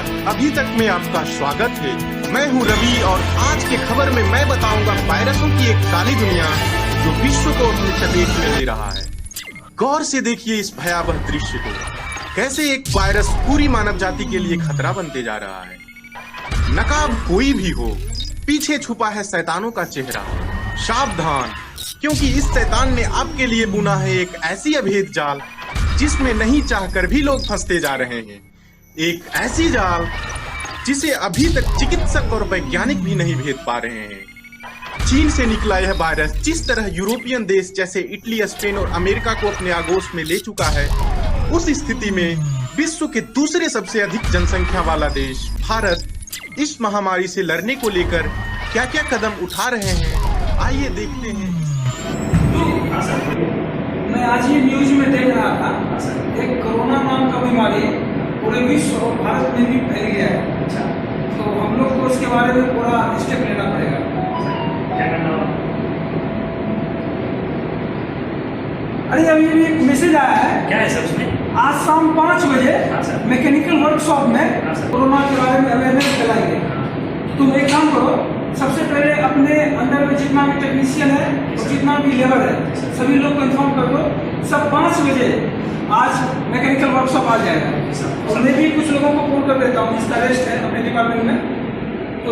नमस्कार, अभी तक में आपका स्वागत है। मैं हूं रवि और आज के खबर में मैं बताऊंगा वायरसों की एक काली दुनिया जो विश्व को अपनी चपेट में ले रहा है। गौर से देखिए इस भयावह दृश्य को, कैसे एक वायरस पूरी मानव जाति के लिए खतरा बनते जा रहा है। नकाब कोई भी हो, पीछे छुपा है शैतानों का चेहरा। सावधान, क्योंकि इस शैतान ने आपके लिए बुना है एक ऐसी अभेद जाल जिसमें नहीं चाहकर भी लोग फंसते जा रहे हैं। एक ऐसी जाल जिसे अभी तक चिकित्सक और वैज्ञानिक भी नहीं भेद पा रहे हैं। चीन से निकला यह वायरस जिस तरह यूरोपियन देश जैसे इटली, स्पेन और अमेरिका को अपने आगोश में ले चुका है, उस स्थिति में विश्व के दूसरे सबसे अधिक जनसंख्या वाला देश भारत इस महामारी से लड़ने को लेकर क्या क्या कदम उठा रहे हैं, आइए देखते हैं। मैं आज ही न्यूज में देख रहा था, एक कोरोना नाम का बीमारी पूरे विश्व और भारत में भी फैल गया है। अच्छा, तो हम लोग को उसके बारे में पूरा स्टेप लेना पड़ेगा। क्या करना होगा? अरे अभी भी एक मैसेज आया है। क्या है सर उसमें? आज शाम 5 बजे मैकेनिकल वर्कशॉप में कोरोना के बारे में अवेयरनेस फैलाएंगे। तुम एक काम करो, सबसे पहले अपने अंदर में जितना भी टेक्नीशियन है और जितना भी लेबर है सभी लोग को इन्फॉर्म कर दो। सब 5 बजे आज मैकेनिकल वर्कशॉप आ जाएगा। और मैं भी कुछ लोगों को फोन कर देता हूँ जिसका रेस्ट है अपने डिपार्टमेंट में। तो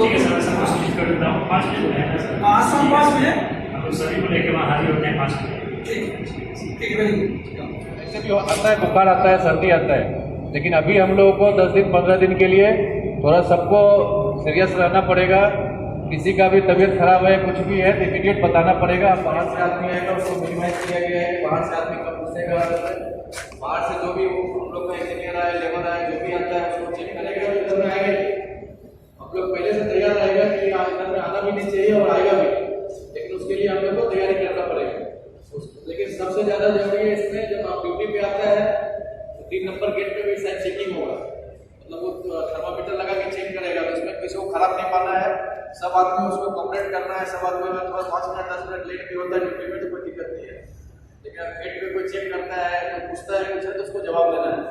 आज शाम 5 बजे सभी को लेकर वहाँ हाजिर होते हैं 5 बजे। ठीक है। ऐसे भी आता है, बुखार आता है, सर्दी आता है, लेकिन अभी हम लोगों को 10 दिन 15 दिन के लिए थोड़ा सबको सीरियस रहना पड़ेगा। किसी का भी तबीयत खराब है, कुछ भी है तो इमीडिएट बताना पड़ेगा। बाहर से आदमी आएगा उसको मिनिमाइज किया गया है, बाहर से आदमी कब घुसेगा, बाहर से जो भी हम लोग का इंजीनियर आए, लेबर आए, जो भी आता है उसको चेक करेगा। इधर में आएगा, हम लोग पहले से तैयार रहेगा कि इधर में आना भी नहीं चाहिए और आएगा भी, लेकिन उसके लिए हम लोग को तैयारी करना पड़ेगा। लेकिन सबसे ज्यादा जरूरी है इसमें, जब आप ड्यूटी पे आता है तो 3 नंबर गेट पे भी शायद चेकिंग होगा, मतलब वो थर्मामीटर लगा के चेक करेगा। तो इसमें किसी को खराब नहीं पाना है, सब आदमी उसको कॉपरेट करना है। सब आदमी में थोड़ा 5 मिनट 10 मिनट लेट भी होता है ड्यूटी में तो कोई दिक्कत नहीं है, लेकिन गेट पे कोई चेक करता है तो पूछता है कुछ है तो उसको जवाब देना है।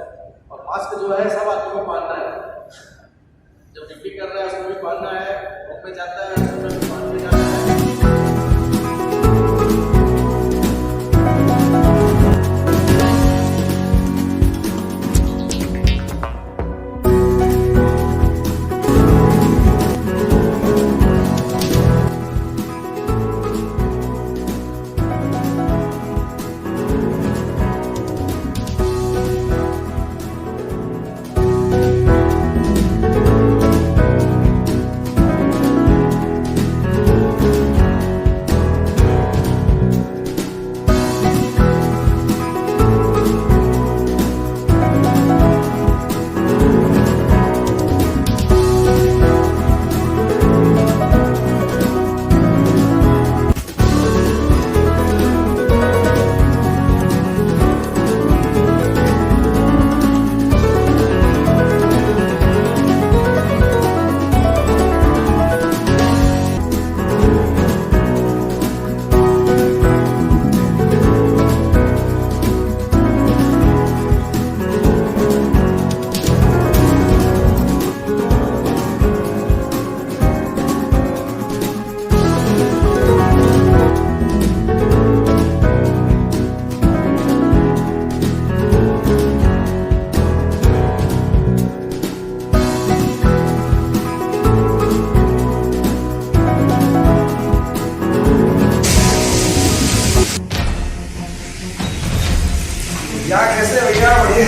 और मास्क जो है सब आदमी को पहनना है, जब ड्यूटी कर रहा है उसको भी पहनना है, ऑफ में जाता है उसको भी पहन के जाना है। क्या कैसे भैया? बढ़िया,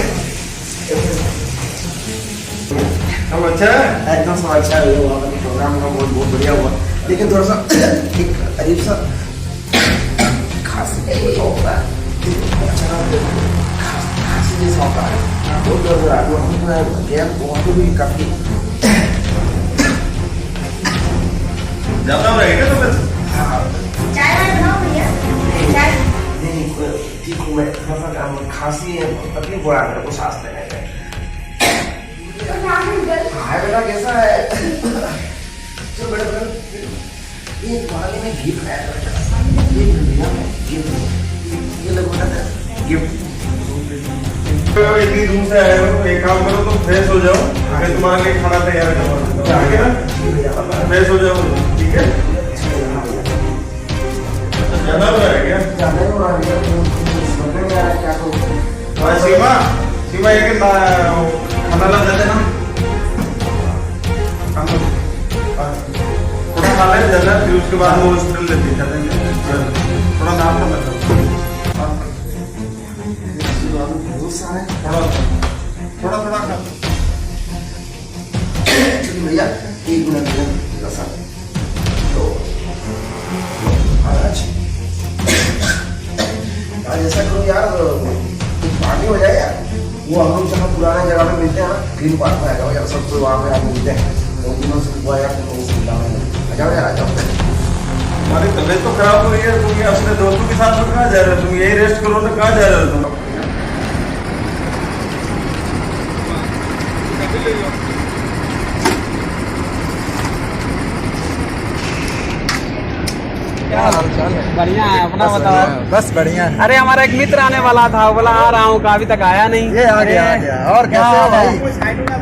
सब अच्छा है? एकदम सब अच्छा हुआ, प्रोग्राम का बहुत बढ़िया हुआ, लेकिन थोड़ा सा एक अजीब सा खांसी होता है, खांसी जैसा होता है, बहुत डर रहा है। हम गया वहाँ पे भी काफी ज्यादा रहेगा तो फिर चाय वाय बनाओ भैया। चाय ठीक हूँ मैं, थोड़ा खांसी है, तकलीफ हो रहा है, कुछ सांस लेने में। हाँ बेटा कैसा है? चलो बेटा ये पानी में घी खाया बेटा, ये लगता है गिफ्ट। इतनी दूर से आए हो, एक काम करो तुम फ्रेश हो जाओ, मैं तुम्हारे लिए खाना तैयार करवा ठीक है ना? फ्रेश हो जाओ, ठीक है? ज्यादा हो रहा है क्या? ज़्यादा ही हो रहा है भैया, समझ में नहीं आ रहा है क्या करूं। हाँ, सीमा एक खाना ला देते ना, थोड़ा खा ले ज्यादा, फिर उसके बाद वो हॉस्पिटल लेते चलेंगे, थोड़ा नाम तो कर थोड़ा थोड़ा खा भैया 1 मिनट भैया सर तो आज ऐसा करो यार, पार्टी हो जाए यार। वो हम लोग जहाँ पुराने जगह में मिलते हैं ना, ग्रीन पार्क में आ जाओ यार, सब कोई वहाँ पे आप मिलते हैं, 2 दिनों से हुआ यार, तुम सुविधा में आ जाओ यार, आ जाओ। तुम्हारी तबीयत तो खराब हो रही है, तुम ये अपने दोस्तों के साथ कहाँ जा रहे हो? तुम यही रेस्ट करो तो कहाँ जा रहे हो तुम? क्या हाल चाल है? बढ़िया है, अपना बताओ। बस बढ़िया है। अरे हमारा एक मित्र आने वाला था, बोला आ रहा हूँ, अभी तक आया नहीं। ये आ गया। और कैसे हो भाई?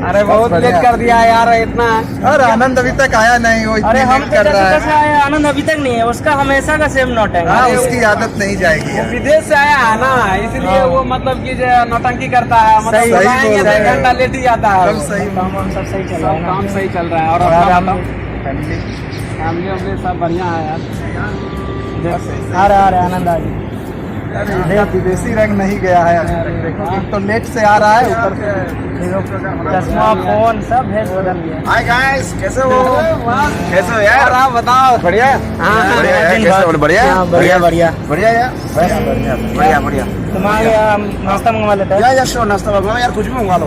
अरे बहुत लेट कर दिया यार इतना। और आनंद अभी तक आया नहीं, वो अरे इतनी हम लेट कर रहा है। आए, आनंद अभी तक नहीं है, उसका हमेशा का सेम नोट है। हाँ, उसकी आदत नहीं जाएगी यार। विदेश से आया है ना, इसलिए वो मतलब कि जो नौटंकी करता है, मतलब सही बुलाएंगे बोल तो रहे 1 हो। घंटा लेट ही आता है। एकदम सही। काम वाम सब सही चल रहा सब है काम ना? सही चल रहा है। और और अपना आप बताओ, फैमिली फैमिली वैमिली सब बढ़िया है यार। आ रहा है आनंद आ गया। इसका विदेशी रंग नहीं गया है अभी तक। देखो एक तो लेट से आ रहा है, ऊपर से चश्मा फोन सब भेज बदल गया। हाय गाइस, कैसे हो? कैसे हो और यार? आप बताओ। बढ़िया। हाँ, बढ़िया यार, कैसे हो? बढ़िया बढ़िया बढ़िया। बढ़िया यार, बस बढ़िया बढ़िया। तुम्हारे नाश्ता मंगवा लेते हैं। या श्योर, नाश्ता मंगवाओ यार, कुछ भी मंगवा लो।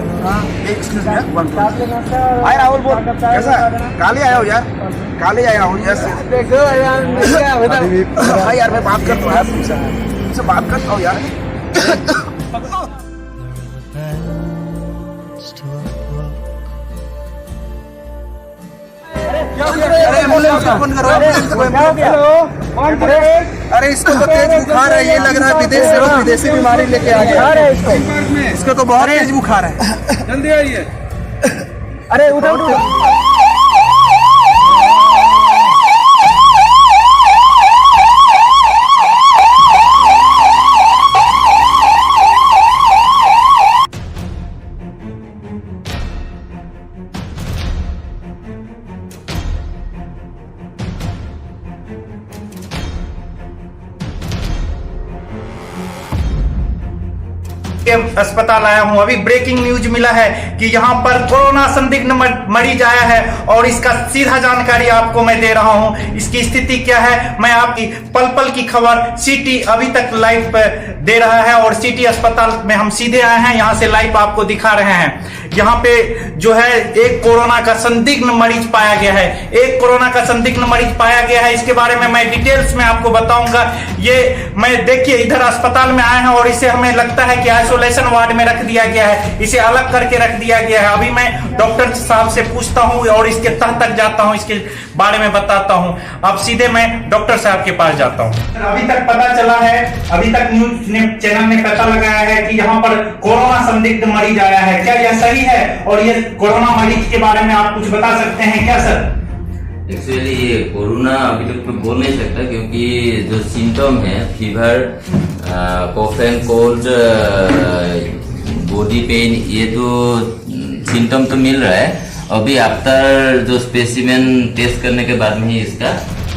एक्सक्यूज मी, वन साथ में नाश्ता। हाय राहुल, बोल कैसा? काल ही आया हो यार, काल ही आया हूँ। यस देखो यार, क्या बताओ। हाँ यार, मैं बात करता हूँ यार तुमसे बात करता हूँ यार। अरे एम्बुलेंस को फोन करो, एम्बुलेंस को। अरे इसको तो तेज बुखार है, ये लग रहा है विदेश से विदेशी बीमारी लेके आ गया। इसको तो बहुत तेज बुखार है। जल्दी आइए। अरे उधर के अस्पताल आया हूं। अभी ब्रेकिंग न्यूज मिला है कि यहां पर कोरोना संदिग्ध मरीज आया है और इसका सीधा जानकारी आपको मैं दे रहा हूं। इसकी स्थिति क्या है, मैं आपकी पल पल की खबर सिटी अभी तक लाइव पे दे रहा है और सिटी अस्पताल में हम सीधे आए हैं, यहां से लाइव आपको दिखा रहे हैं। यहाँ पे जो है एक कोरोना का संदिग्ध मरीज पाया गया है, एक कोरोना का संदिग्ध मरीज पाया गया है। इसके बारे में मैं डिटेल्स में आपको बताऊंगा। ये मैं देखिए इधर अस्पताल में आए हैं और इसे हमें लगता है कि आइसोलेशन वार्ड में रख दिया गया है, इसे अलग करके रख दिया गया है। अभी मैं डॉक्टर साहब से पूछता हूँ और इसके तह तक जाता हूँ, इसके बारे में बताता हूँ। अब सीधे मैं डॉक्टर साहब के पास जाता हूँ। अभी तक पता चला है, अभी तक न्यूज चैनल ने पता लगाया है कि यहाँ पर कोरोना संदिग्ध मरीज आया है। क्या यह सही है? और ये कोरोना मरीज के बारे में आप कुछ बता सकते हैं क्या सर? एक्चुअली ये कोरोना अभी तक तो बोल नहीं सकता, क्योंकि जो सिम्टम है fever, cough and cold, body pain, ये तो सिम्टम तो मिल रहा है। अभी आफ्टर जो स्पेसिमेन टेस्ट करने के बाद में ही इसका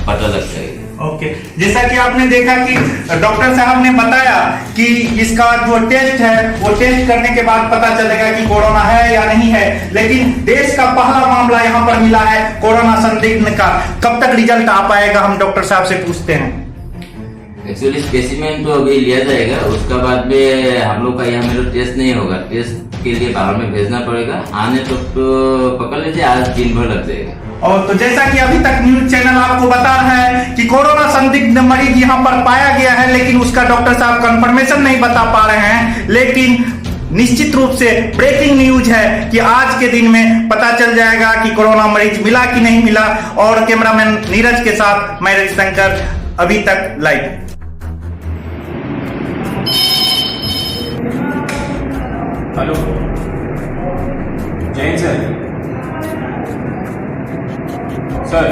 पता लग जाएगा। ओके, जैसा कि आपने देखा कि डॉक्टर साहब ने बताया कि इसका जो टेस्ट है वो टेस्ट करने के बाद पता चलेगा कि कोरोना है या नहीं है। लेकिन देश का पहला मामला यहाँ पर मिला है कोरोना संदिग्ध का। कब तक रिजल्ट आ पाएगा, हम डॉक्टर साहब से पूछते हैं। एक्चुअली स्पेसिमेन तो अभी लिया जाएगा, उसका बाद में हम लोग का यहाँ में तो टेस्ट नहीं होगा, टेस्ट के लिए बाहर में भेजना पड़ेगा। आने तक तो पकड़ लीजिए आज दिन भर लग जाएगा। और तो जैसा कि अभी तक न्यूज चैनल आपको बता रहा है कि कोरोना संदिग्ध मरीज यहाँ पर पाया गया है, लेकिन उसका डॉक्टर साहब कंफर्मेशन नहीं बता पा रहे हैं। लेकिन निश्चित रूप से ब्रेकिंग न्यूज है कि आज के दिन में पता चल जाएगा कि कोरोना मरीज मिला कि नहीं मिला। और कैमरामैन नीरज के साथ मैं रविशंकर, अभी तक live. Hello Jain sir. Sir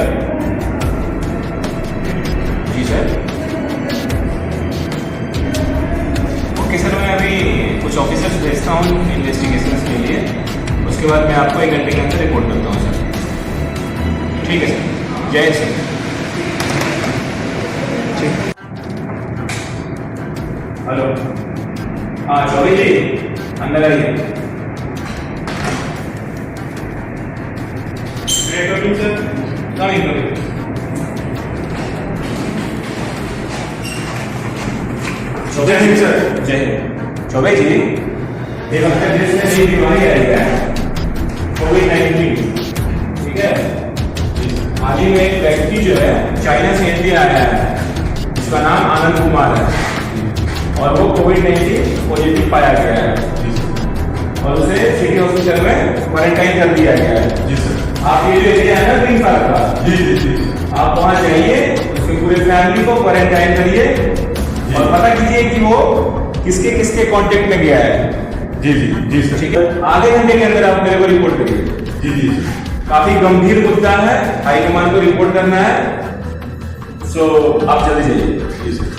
ji sir. Okay sir, मैं अभी कुछ ऑफिसर्स भेजता हूँ इन्वेस्टिगेशंस के लिए, उसके बाद मैं आपको 1 घंटे के अंदर रिपोर्ट करता हूँ सर। ठीक है सर, जय हिंद सर। ठीक। हेलो हाँ चौबे जी, अंदर आइए। सर कमिंग चौबे जी सर। जय हिंद। चौबे जी, एक हफ्ते देश में नई बीमारी आई है, कोविड-19, ठीक है। हाल ही में एक व्यक्ति जो है चाइना से इंडिया आया है, उसका नाम आनंद कुमार है, और वो कोविड-19 पॉजिटिव पाया गया है और उसे सिटी हॉस्पिटल में क्वारंटाइन कर दिया गया है। जी सर। आप ये जो एरिया है ना ग्रीन पार्क का, जी जी जी, आप वहाँ जाइए, उसकी पूरे फैमिली को क्वारंटाइन करिए और पता कीजिए कि वो किसके किसके कांटेक्ट में गया है। जी जी जी सर। ठीक है, आधे घंटे के अंदर आप मेरे को रिपोर्ट करिए। जी जी। काफी गंभीर मुद्दा है, हाईकमान को रिपोर्ट करना है, सो आप जल्दी जाइए। जी सर।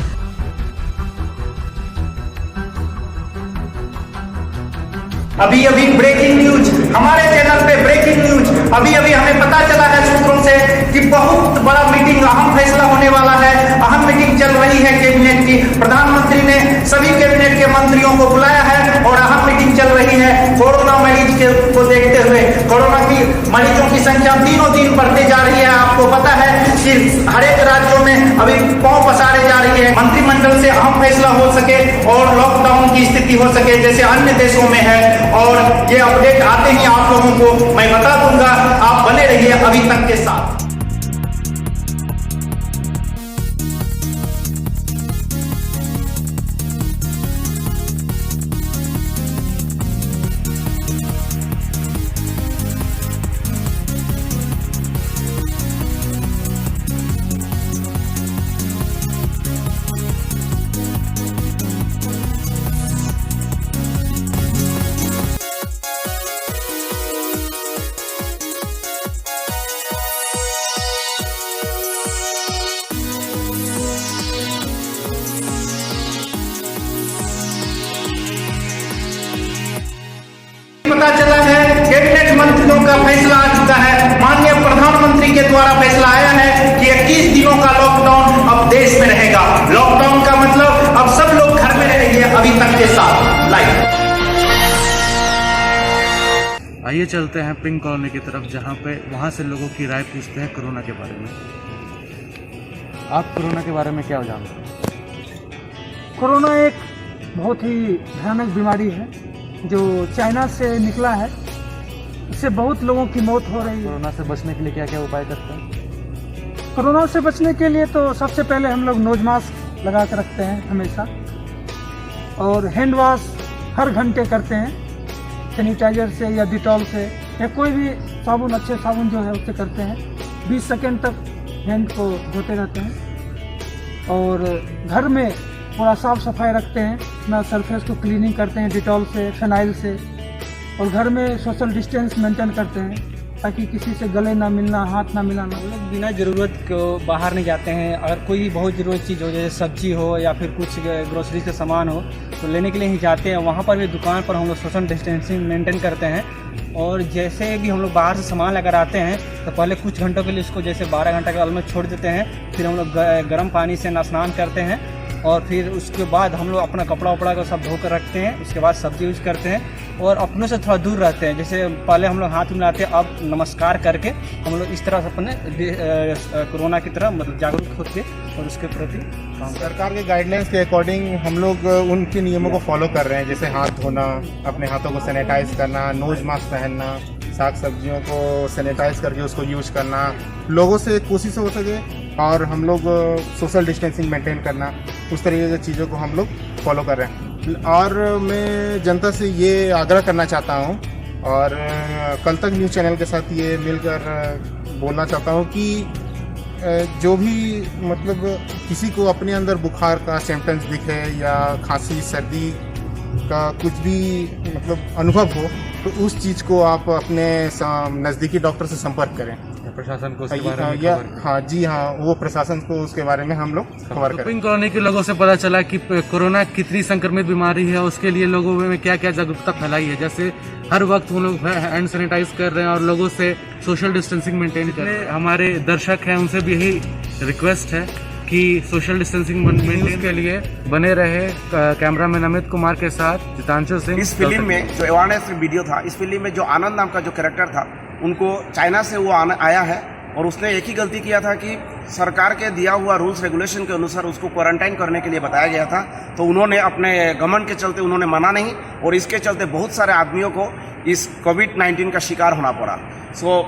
अभी अभी ब्रेकिंग न्यूज, हमारे चैनल पे ब्रेकिंग न्यूज। अभी अभी हमें पता चला है सूत्रों से कि बहुत बड़ा मीटिंग, अहम फैसला होने वाला है। अहम मीटिंग चल रही है कैबिनेट की। प्रधानमंत्री ने सभी कैबिनेट के मंत्रियों को बुलाया है और अहम मीटिंग चल रही है। कोरोना मरीज को देखते हुए कोरोना की मरीजों की संख्या दिनों दिन बढ़ते जा रही है। आपको पता है कि हर एक राज्यों में अभी पांव पसारे जा रही है। मंत्रिमंडल से अहम फैसला हो सके और लॉकडाउन की स्थिति हो सके जैसे अन्य देशों में है, और ये अपडेट आते ही आप लोगों को मैं बता दूंगा। आप बने रहिए अभी तक के साथ। पता चला है कैबिनेट मंत्रियों का फैसला आ चुका है। माननीय प्रधानमंत्री के द्वारा फैसला आया है कि 21 दिनों का लॉकडाउन अब देश में रहेगा। लॉकडाउन का मतलब अब सब लोग घर में रहेंगे अभी तक के साथ। लाइव आइए चलते हैं पिंक कॉलोनी की तरफ, जहाँ पे वहाँ से लोगों की राय पूछते हैं कोरोना के बारे में। आप कोरोना के बारे में क्या जानते हैं? कोरोना एक बहुत ही भयानक बीमारी है जो चाइना से निकला है। इससे बहुत लोगों की मौत हो रही है। कोरोना से बचने के लिए क्या क्या उपाय करते हैं? कोरोना से बचने के लिए तो सबसे पहले हम लोग नोज मास्क लगा कर रखते हैं हमेशा, और हैंड वॉश हर घंटे करते हैं सैनिटाइजर से या डिटॉल से या कोई भी साबुन, अच्छे साबुन जो है उससे करते हैं। 20 सेकेंड तक हैंड को धोते रहते हैं और घर में पूरा साफ सफाई रखते हैं, अपना सरफेस को क्लीनिंग करते हैं डिटॉल से, फिनाइल से, और घर में सोशल डिस्टेंस मेंटेन करते हैं ताकि किसी से गले ना मिलना, हाथ ना मिलाना। हम लोग बिना ज़रूरत को बाहर नहीं जाते हैं। अगर कोई बहुत ज़रूरत चीज़ हो, जैसे सब्जी हो या फिर कुछ ग्रोसरी का सामान हो, तो लेने के लिए ही जाते हैं। वहाँ पर भी दुकान पर हम लोग सोशल डिस्टेंसिंग मेंटेन करते हैं। और जैसे भी हम लोग बाहर से सामान लेकर आते हैं तो पहले कुछ घंटों के लिए उसको जैसे 12 घंटे के में छोड़ देते हैं। फिर हम लोग गर्म पानी से स्नान करते हैं और फिर उसके बाद हम लोग अपना कपड़ा उपड़ा को सब धो कर रखते हैं। उसके बाद सब्जी यूज करते हैं और अपनों से थोड़ा दूर रहते हैं। जैसे पहले हम लोग हाथ मिलाते हैं, अब नमस्कार करके हम लोग इस तरह से अपने कोरोना की तरह मतलब जागरूक होते और उसके प्रति सरकार के गाइडलाइंस के अकॉर्डिंग हम लोग उनके नियमों को फॉलो कर रहे हैं। जैसे हाथ धोना, अपने हाथों को सैनिटाइज करना, नोज मास्क पहनना, साग सब्जियों को सैनिटाइज करके उसको यूज करना, लोगों से कोशिश हो सके और हम लोग सोशल डिस्टेंसिंग मेंटेन करना, उस तरीके की चीज़ों को हम लोग फॉलो कर रहे हैं। और मैं जनता से ये आग्रह करना चाहता हूँ और कल तक न्यूज़ चैनल के साथ ये मिलकर बोलना चाहता हूँ कि जो भी मतलब किसी को अपने अंदर बुखार का सिम्टम्स दिखे या खांसी सर्दी का कुछ भी मतलब अनुभव हो तो उस चीज़ को आप अपने नज़दीकी डॉक्टर से संपर्क करें। प्रशासन को उसके बारे में या खबर करें। हाँ जी हाँ, वो प्रशासन को उसके बारे में हम लोग खबर तो करें। पिंक कॉलोनी के लोगों से पता चला कि कोरोना कितनी संक्रमित बीमारी है, उसके लिए लोगों में क्या क्या जागरूकता फैलाई है। जैसे हर वक्त वो लोग हैंड सैनिटाइज कर रहे हैं और लोगों से सोशल डिस्टेंसिंग मेंटेन कर रहे हैं। हमारे दर्शक हैं उनसे भी यही रिक्वेस्ट है कि सोशल डिस्टेंसिंग मेंटेन के लिए बने रहे। कैमरामैन अमित कुमार के साथ जितांशु सिंह। इस फिल्म में जो अवेयरनेस वीडियो था, इस फिल्म में जो आनंद नाम का जो कैरेक्टर था, उनको चाइना से वो आया है और उसने एक ही गलती किया था कि सरकार के दिया हुआ रूल्स रेगुलेशन के अनुसार उसको क्वारंटाइन करने के लिए बताया गया था, तो उन्होंने अपने घमंड के चलते उन्होंने माना नहीं और इसके चलते बहुत सारे आदमियों को इस कोविड-19 का शिकार होना पड़ा। सो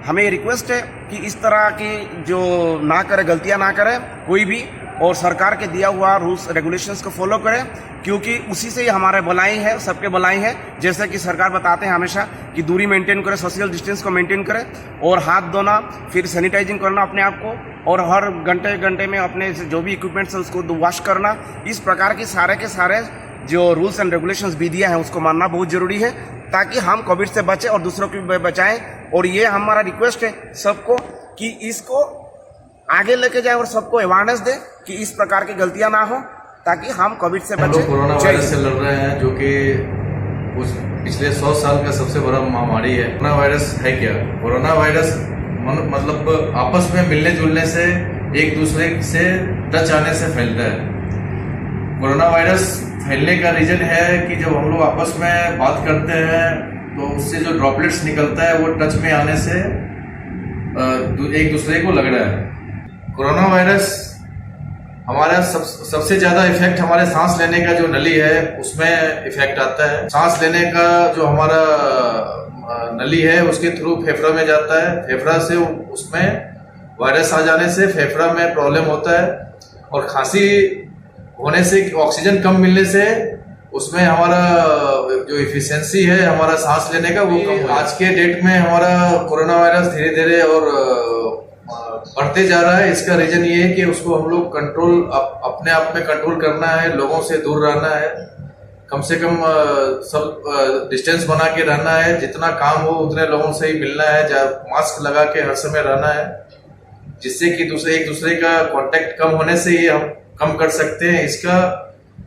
हमें रिक्वेस्ट है कि इस तरह की जो ना करे, गलतियां ना करें कोई भी, और सरकार के दिया हुआ रूल्स रेगुलेशंस को फॉलो करें, क्योंकि उसी से ही हमारे भलाई है, सबके भलाई है। जैसे कि सरकार बताते हैं हमेशा कि दूरी मेंटेन करें, सोशल डिस्टेंस को मेंटेन करें और हाथ धोना, फिर सैनिटाइजिंग करना अपने आप को, और हर घंटे घंटे में अपने जो भी इक्विपमेंट्स है उसको वॉश करना। इस प्रकार की सारे के सारे जो रूल्स एंड रेगुलेशंस विधियां हैं उसको मानना बहुत जरूरी है, ताकि हम कोविड से बचें और दूसरों को भी बचाएं। और ये हमारा रिक्वेस्ट है सबको कि इसको आगे लेके जाए और सबको अवेयरनेस दे कि इस प्रकार की गलतियां ना हो, ताकि हम कोविड से बचें। हम लोग कोरोना वायरस से लड़ रहे हैं, जो कि उस पिछले 100 साल का सबसे बड़ा महामारी है। कोरोना वायरस है क्या? कोरोना वायरस मतलब आपस में मिलने जुलने से, एक दूसरे से टच आने से फैलता है। कोरोना वायरस फैलने का रीजन है कि जब हम लोग आपस में बात करते हैं तो उससे जो ड्रॉपलेट्स निकलता है वो टच में आने से एक दूसरे को लग रहा है। कोरोना वायरस हमारा सबसे ज्यादा इफेक्ट हमारे सांस लेने का जो नली है उसमें इफेक्ट आता है। सांस लेने का जो हमारा नली है उसके थ्रू फेफड़ा में जाता है। फेफड़ा से उसमें वायरस आ जाने से फेफड़ा में प्रॉब्लम होता है, और खांसी होने से, ऑक्सीजन कम मिलने से उसमें हमारा जो इफिशिएंसी है हमारा सांस लेने का वो कम। आज के डेट में हमारा कोरोना वायरस धीरे धीरे और बढ़ते जा रहा है। इसका रीजन ये है कि उसको हम लोग कंट्रोल अपने आप में कंट्रोल करना है, लोगों से दूर रहना है, कम से कम सब डिस्टेंस बना के रहना है, जितना काम हो उतने लोगों से ही मिलना है, मास्क लगा के हर समय रहना है, जिससे कि एक दूसरे का कांटेक्ट कम होने से ही हम कम कर सकते हैं। इसका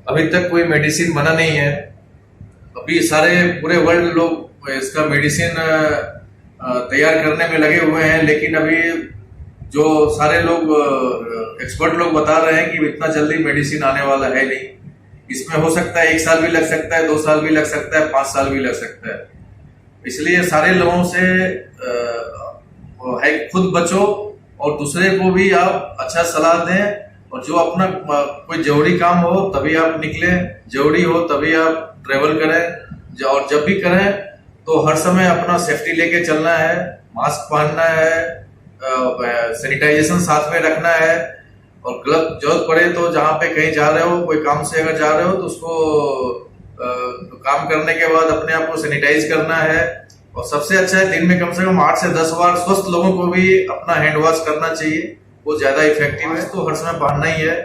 अभी तक कोई मेडिसिन बना नहीं है। अभी सारे पूरे वर्ल्ड लोग इसका मेडिसिन तैयार करने में लगे हुए हैं, लेकिन अभी जो सारे लोग एक्सपर्ट लोग बता रहे हैं कि इतना जल्दी मेडिसिन आने वाला है नहीं। इसमें हो सकता है 1 साल भी लग सकता है, 2 साल भी लग सकता है, 5 साल भी लग सकता है। इसलिए सारे लोगों से है खुद बचो और दूसरे को भी आप अच्छा सलाह दें, और जो अपना कोई जरूरी काम हो तभी आप निकले, जरूरी हो तभी आप ट्रेवल करें, और जब भी करें तो हर समय अपना सेफ्टी लेके चलना है, मास्क पहनना है, सैनिटाइजेशन साथ में रखना है, और ग्लव जरूरत पड़े तो जहाँ पे कहीं जा रहे हो, कोई काम से अगर जा रहे हो तो उसको काम करने के बाद अपने आप को सैनिटाइज करना है। और सबसे अच्छा है दिन में कम से कम 8 से 10 बार स्वस्थ लोगों को भी अपना हैंड वॉश करना चाहिए, वो ज्यादा इफेक्टिव है। तो हर समय पहनना ही है,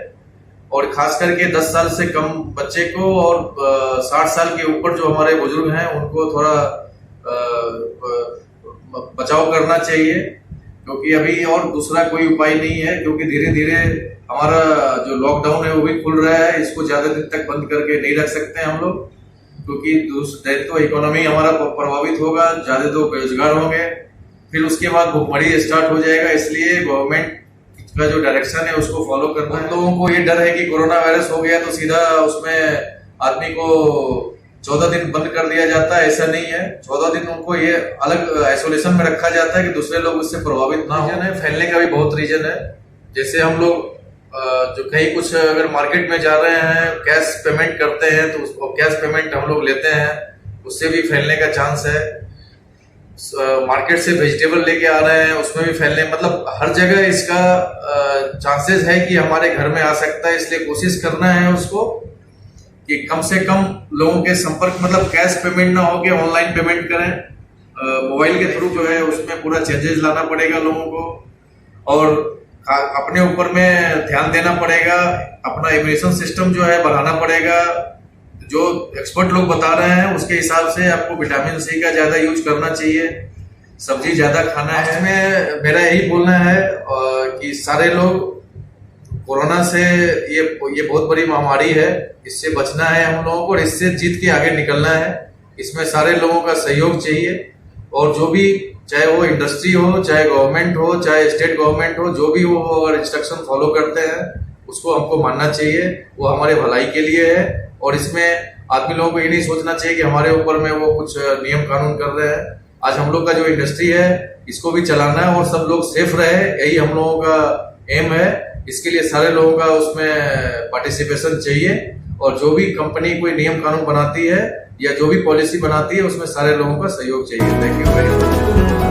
और खास करके 10 साल से कम बच्चे को और 60 साल के ऊपर जो हमारे बुजुर्ग हैं उनको थोड़ा बचाव करना चाहिए, क्योंकि अभी और दूसरा कोई उपाय नहीं है। क्योंकि धीरे धीरे हमारा जो लॉकडाउन है वो भी खुल रहा है, इसको ज्यादा दिन तक बंद करके नहीं रख सकते हम लोग, क्योंकि तो इकोनॉमी हमारा प्रभावित होगा, ज्यादा तो बेरोजगार होंगे, फिर उसके बाद भुखमरी स्टार्ट हो जाएगा। इसलिए गवर्नमेंट का जो डायरेक्शन है उसको फॉलो करना है। लोगों को ये डर है कि कोरोना वायरस हो गया तो सीधा उसमें आदमी को 14 दिन बंद कर दिया जाता है, ऐसा नहीं है। 14 दिन उनको ये अलग आइसोलेशन में रखा जाता है कि दूसरे लोग उससे प्रभावित ना हो। फैलने का भी बहुत रीजन है, जैसे हम लोग जो कहीं कुछ अगर मार्केट में जा रहे हैं, कैश पेमेंट करते हैं तो उसको कैश पेमेंट हम लोग लेते हैं, उससे भी फैलने का चांस है। मार्केट से वेजिटेबल लेके आ रहे हैं, उसमें भी फैलने, मतलब हर जगह इसका चांसेस है कि हमारे घर में आ सकता है। इसलिए कोशिश करना है उसको कि कम से कम लोगों के संपर्क, मतलब कैश पेमेंट ना हो के ऑनलाइन पेमेंट करें। मोबाइल के थ्रू जो है उसमें पूरा चेंजेस लाना पड़ेगा लोगों को, और अपने ऊपर में ध्यान देना पड़ेगा, अपना इम्यूनेशन सिस्टम जो है बढ़ाना पड़ेगा। जो एक्सपर्ट लोग बता रहे हैं उसके हिसाब से आपको विटामिन सी का ज्यादा यूज करना चाहिए, सब्जी ज्यादा खाना है। इसमें मेरा यही बोलना है कि सारे लोग कोरोना से ये बहुत बड़ी महामारी है, इससे बचना है हम लोगों को और इससे जीत के आगे निकलना है। इसमें सारे लोगों का सहयोग चाहिए और जो भी, चाहे वो इंडस्ट्री हो, चाहे गवर्नमेंट हो, चाहे स्टेट गवर्नमेंट हो, जो भी वो अगर इंस्ट्रक्शन फॉलो करते हैं उसको हमको मानना चाहिए, वो हमारे भलाई के लिए है। और इसमें आदमी लोगों को ये नहीं सोचना चाहिए कि हमारे ऊपर में वो कुछ नियम कानून कर रहे हैं। आज हम लोग का जो इंडस्ट्री है इसको भी चलाना है और सब लोग सेफ रहे, यही हम लोगों का एम है। इसके लिए सारे लोगों का उसमें पार्टिसिपेशन चाहिए और जो भी कंपनी कोई नियम कानून बनाती है या जो भी पॉलिसी बनाती है उसमें सारे लोगों का सहयोग चाहिए। Thank you very much.